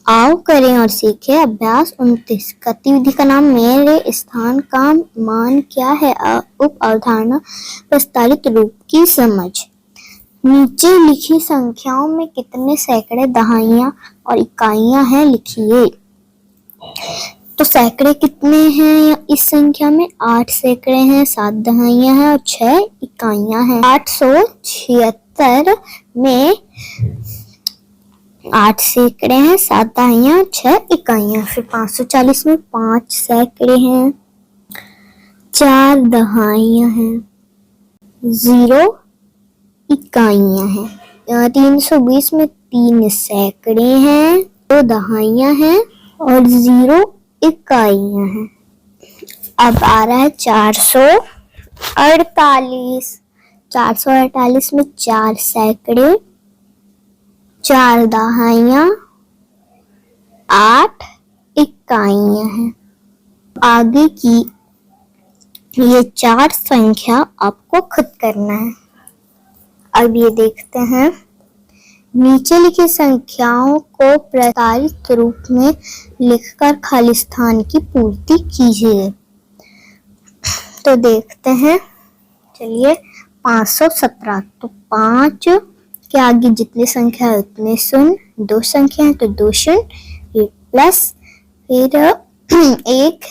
आओ करें और सीखें अभ्यास 29। गतिविधि का नाम मेरे स्थान का मान क्या है। उप अवधारणा प्रस्तावित रूप की समझ। नीचे लिखी संख्याओं में कितने सैकड़े, दहाइयां और इकाइयां हैं लिखिए। तो सैकड़े कितने हैं इस संख्या में? 8 सैकड़े हैं, 7 दहाइयां हैं और 6 इकाइयां हैं। 876 में 8 सैकड़े हैं, 7 दहाइयां, 6 इकाइयां। फिर 540 में 5 सैकड़े हैं, 4 दहाइयां हैं, 0 इकाइयां हैं। 320 में 3 सैकड़े हैं, 2 दहाइयां हैं और 0 इकाइयां हैं। अब आ रहा है 448। 448 में 4 सैकड़े, 4 दहाइयां, 8 इकाइयां हैं। आगे की ये 4 संख्या आपको खुद करना है। अब ये देखते हैं। नीचे लिखी संख्याओं को प्रस्तावित रूप में लिखकर खाली स्थान की पूर्ति कीजिए। तो देखते हैं। चलिए 517। तो 5 के आगे जितनी संख्या है उतने शून्य, 2 संख्या है तो 2 शून्य, फिर प्लस, फिर एक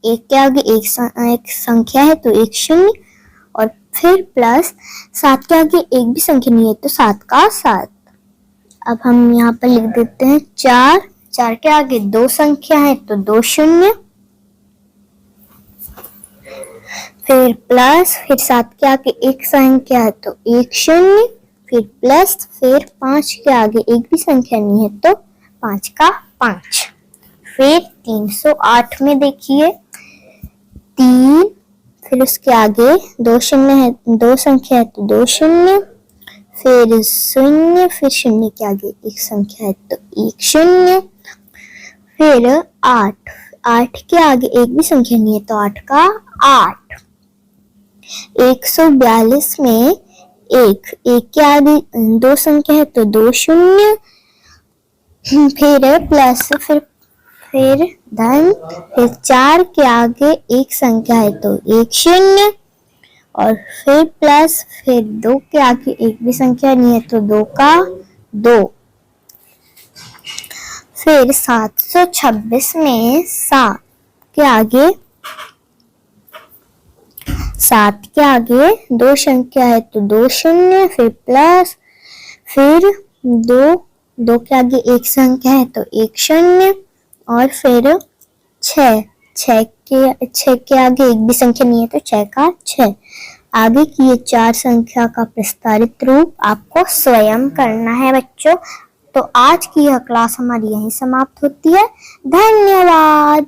के आगे एक संख्या है तो 1 शून्य और फिर प्लस 7 के आगे एक भी संख्या नहीं है तो 7 का 7। अब हम यहाँ पर लिख देते हैं 4 के आगे 2 संख्या है तो 2 शून्य, फिर प्लस, फिर 7 के आगे एक संख्या है तो 1 शून्य, फिर प्लस, फिर 5 के आगे एक भी संख्या नहीं है तो 5 का 5। फिर 308 में देखिए 3, फिर उसके आगे 2 शून्य है, 2 संख्या है तो 2 शून्य, फिर शून्य, फिर शून्य के आगे एक संख्या है तो 1 शून्य, फिर 8 के आगे एक भी संख्या नहीं है तो 8 का 8। 142 में एक के आगे 2 संख्या है तो 2 शून्य, फिर प्लस, फिर धन, फिर 4 के आगे एक संख्या है तो 1 शून्य और फिर प्लस, फिर 2 के आगे एक भी संख्या नहीं है तो 2 का 2। फिर 726 में 7 के आगे 2 संख्या है तो 2 शून्य, फिर प्लस, फिर 2 के आगे एक संख्या है तो 1 शून्य और फिर 6 के आगे एक भी संख्या नहीं है तो 6 का 6। आगे की ये 4 संख्या का प्रस्तावित रूप आपको स्वयं करना है बच्चों। तो आज की यह क्लास हमारी यहीं समाप्त होती है। धन्यवाद।